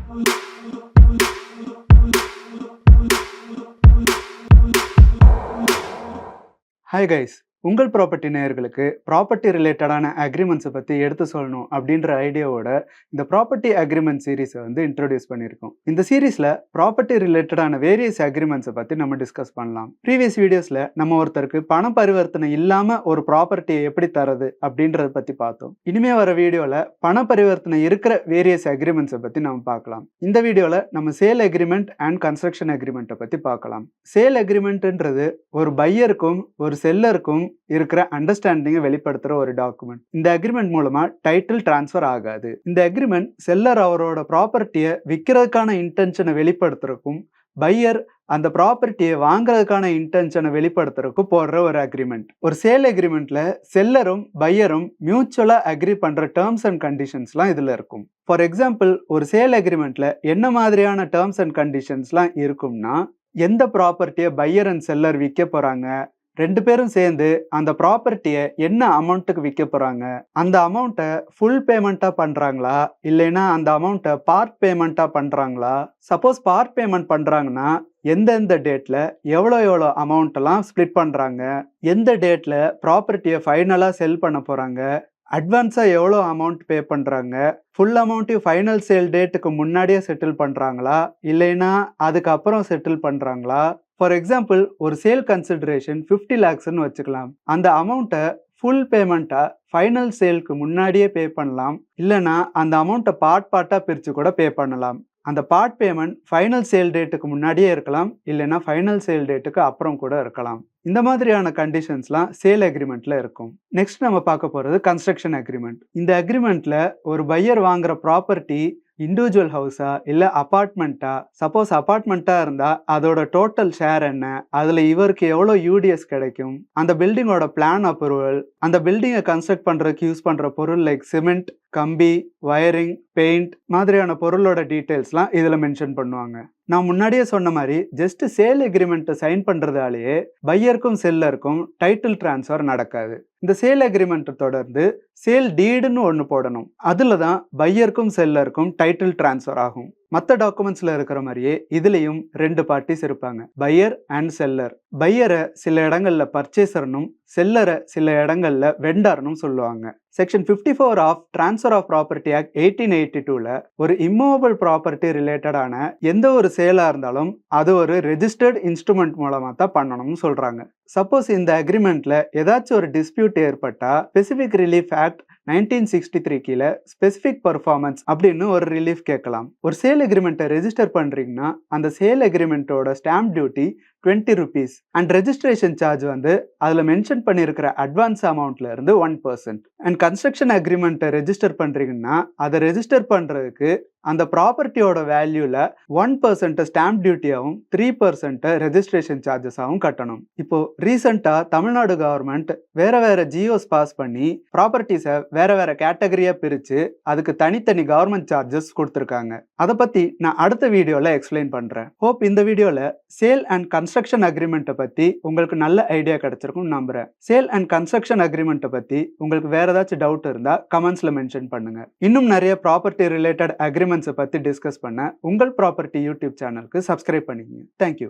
Hi guys, உங்கள் property நேயர்களுக்கு property ரிலேட்டடான அக்ரிமெண்ட்ஸை பற்றி எடுத்து சொல்லணும் அப்படின்ற ஐடியாவோட இந்த ப்ராப்பர்ட்டி அக்ரிமெண்ட் சீரீஸை இன்ட்ரோடியூஸ் பண்ணியிருக்கோம். இந்த சீரீஸில் ப்ராப்பர்ட்டி ரிலேட்டடான வேரியஸ் அக்ரிமெண்ட்ஸை பற்றி நம்ம டிஸ்கஸ் பண்ணலாம். ப்ரீவியஸ் வீடியோஸில் நம்ம ஒருத்தருக்கு பண பரிவர்த்தனை இல்லாமல் ஒரு ப்ராப்பர்ட்டியை எப்படி தரது அப்படின்றத பற்றி பார்த்தோம். இனிமே வர வீடியோவில் பண பரிவர்த்தனை இருக்கிற வேரியஸ் அக்ரிமெண்ட்ஸை பற்றி நம்ம பார்க்கலாம். இந்த வீடியோவில் நம்ம சேல் அக்ரிமெண்ட் அண்ட் கன்ஸ்ட்ரக்ஷன் அக்ரிமெண்ட்டை பற்றி பார்க்கலாம். சேல் அக்ரிமெண்ட்ன்றது ஒரு பையருக்கும் ஒரு செல்லருக்கும் இருக்கிற அண்டர்ஸ்டாண்டிங்கை வெளிப்படுத்துற ஒரு டாக்குமெண்ட். இந்த அக்ரிமெண்ட் மூலமா டைட்டில் டிரான்ஸ்ஃபர் ஆகாது. இந்த அக்ரிமெண்ட் செல்லர் அவரோட ப்ராப்பர்ட்டியை விற்கிறதுக்கான இன்டென்ஷனை வெளிப்படுத்துறதுக்கும் பையர் அந்த ப்ராப்பர்ட்டியை வாங்குறதுக்கான இன்டென்ஷனை வெளிப்படுத்துறதுக்கும் போடுற ஒரு அக்ரிமெண்ட். ஒரு சேல் அக்ரிமெண்ட்ல செல்லரும் பையரும் மியூச்சுவலா அக்ரி பண்ற டேர்ம்ஸ் அண்ட் கண்டிஷன்ஸ்லாம் இதுல இருக்கும். ஃபார் எக்ஸாம்பிள், ஒரு சேல் அக்ரிமெண்ட்ல என்ன மாதிரியான டேர்ம்ஸ் அண்ட் கண்டிஷன்ஸ்லாம் இருக்கும்னா, எந்த ப்ராப்பர்ட்டியை பையர் அண்ட் செல்லர் விற்க போறாங்க, ரெண்டு பேரும் சேர்ந்து அந்த ப்ராப்பர்ட்டியை என்ன அமௌண்ட்டுக்கு விற்க போறாங்க, அந்த அமௌண்ட்டை ஃபுல் பேமெண்ட்டா பண்றாங்களா இல்லைன்னா அந்த அமௌண்ட்டை பார்ட் பேமெண்ட்டா பண்றாங்களா, சப்போஸ் பார்ட் பேமெண்ட் பண்றாங்கன்னா எந்தெந்த டேட்ல எவ்வளோ அமௌண்ட் எல்லாம் ஸ்பிளிட் பண்றாங்க, எந்த டேட்ல ப்ராப்பர்ட்டியை ஃபைனலா செல் பண்ண போறாங்க, அட்வான்ஸாக எவ்வளோ அமௌண்ட் பே பண்ணுறாங்க, ஃபுல் அமௌண்ட்டையும் ஃபைனல் சேல் டேட்டுக்கு முன்னாடியே செட்டில் பண்ணுறாங்களா இல்லைன்னா அதுக்கப்புறம் செட்டில் பண்ணுறாங்களா. ஃபார் எக்ஸாம்பிள், ஒரு சேல் கன்சிடரேஷன் 50 lakhsன்னு வச்சுக்கலாம். அந்த அமௌண்ட்டை ஃபுல் பேமெண்ட்டாக ஃபைனல் சேலுக்கு முன்னாடியே பே பண்ணலாம், இல்லைனா அந்த அமௌண்ட்டை பார்ட்டாக பிரித்து கூட பே பண்ணலாம். அந்த பார்ட் பேமெண்ட் ஃபைனல் சேல் டேட்டுக்கு முன்னாடியே இருக்கலாம், இல்லைன்னா ஃபைனல் சேல் டேட்டுக்கு அப்புறம் கூட இருக்கலாம். இந்த மாதிரியான கண்டிஷன்ஸ்லாம் சேல் அக்ரிமெண்ட்ல இருக்கும். நெக்ஸ்ட் நம்ம பார்க்க போகிறது கன்ஸ்ட்ரக்ஷன் அக்ரிமெண்ட். இந்த அக்ரிமெண்ட்ல ஒரு பையர் வாங்குற ப்ராப்பர்ட்டி இண்டிவிஜுவல் ஹவுஸா இல்லை அப்பார்ட்மெண்ட்டா, சப்போஸ் அப்பார்ட்மெண்ட்டாக இருந்தால் அதோட டோட்டல் ஷேர் என்ன, அதில் இவருக்கு எவ்வளோ யூடிஎஸ் கிடைக்கும், அந்த பில்டிங்கோட பிளான் அப்ரூவல், அந்த பில்டிங்கை கன்ஸ்ட்ரக்ட் பண்ணுறதுக்கு யூஸ் பண்ணுற பொருள் லைக் சிமெண்ட், கம்பி, வயரிங், பெயிண்ட் மாதிரியான பொருளோட டீட்டெயில்ஸ்லாம் இதில் மென்ஷன் பண்ணுவாங்க. நான் முன்னாடியே சொன்ன மாதிரி ஜஸ்ட் சேல் அக்ரிமெண்ட்டை சைன் பண்ணுறதாலேயே பையருக்கும் செல்லருக்கும் டைட்டில் டிரான்ஸ்ஃபர் நடக்காது. இந்த சேல் அக்ரிமெண்ட்டை தொடர்ந்து சேல் டீடுன்னு ஒன்று போடணும். அதில் தான் பையருக்கும் செல்லருக்கும் டைட்டில் டிரான்ஸ்ஃபர் ஆகும். மற்ற டாக்குமெண்ட்ஸில் இருக்கிற மாதிரியே இதுலேயும் ரெண்டு பார்ட்டிஸ் இருப்பாங்க, பையர் அண்ட் செல்லர். பையரை சில இடங்கள்ல பர்ச்சேசர்னும் செல்லரை சில இடங்கள்ல வெண்டார்னும் சொல்லுவாங்க. Section 54 of transfer of property act 1882ல ஒரு இம்மூவபிள் ப்ராப்பர்ட்டி ரிலேட்டடான எந்த ஒரு சேலாக இருந்தாலும் அது ஒரு ரெஜிஸ்டர்ட் இன்ஸ்ட்ருமெண்ட் மூலமாக தான் பண்ணணும்னு சொல்கிறாங்க. சப்போஸ் இந்த அக்ரிமெண்ட்ல ஏதாச்சும் ஒரு டிஸ்பியூட் ஏற்பட்டா ஸ்பெசிஃபிக் ரிலீஃப் ஆக்ட் 1963 கீழே ஸ்பெசிஃபிக் பர்ஃபார்மன்ஸ் அப்படின்னு ஒரு ரிலீஃப் கேட்கலாம். ஒரு சேல் அக்ரிமெண்ட்டை ரெஜிஸ்டர் பண்ணுறீங்கன்னா அந்த சேல் அக்ரிமெண்ட்டோட stamp duty 20 rupees and registration charge அதில் மென்ஷன் பண்ணியிருக்கிற அட்வான்ஸ் அமௌண்ட்ல இருந்து 1%. அண்ட் கன்ஸ்ட்ரக்ஷன் அக்ரிமெண்ட்டை ரெஜிஸ்டர் பண்ணுறீங்கன்னா அதை ரெஜிஸ்டர் பண்ணுறதுக்கு அந்த ப்ராப்பர்ட்டியோட வேல்யூல 1% ஸ்டாம்ப் டியூட்டியாகவும் 3% ரெஜிஸ்ட்ரேஷன் சார்ஜஸாகவும் கட்டணும். இப்போ ரீசெண்டாக தமிழ்நாடு கவர்மெண்ட் வேற ஜியோஸ் பாஸ் பண்ணி ப்ராப்பர்ட்டிஸை வேற கேட்டகரியா பிரித்து அதுக்கு தனித்தனி கவர்மெண்ட் சார்ஜஸ் கொடுத்துருக்காங்க. அதை பற்றி நான் அடுத்த வீடியோவில் எக்ஸ்பிளைன் பண்ணுறேன். ஹோப் இந்த வீடியோவில் சேல் அண்ட் கன்ஸ்ட்ரக்ஷன் அக்ரிமெண்ட்டை பற்றி உங்களுக்கு நல்ல ஐடியா கிடைச்சிருக்கும் நம்புறேன். சேல் அண்ட் கன்ஸ்ட்ரக்ஷன் அக்ரிமெண்ட்டை பற்றி உங்களுக்கு வேற ஏதாச்சும் டவுட் இருந்தால் கமெண்ட்ஸில் மென்ஷன் பண்ணுங்க. இன்னும் நிறைய ப்ராப்பர்ட்டி ரிலேட்டட் அக்ரிமெண்ட்ஸை பற்றி டிஸ்கஸ் பண்ண உங்கள் ப்ராப்பர்ட்டி யூடியூப் சேனலுக்கு சப்ஸ்கிரைப் பண்ணிக்கங்க. தேங்க்யூ.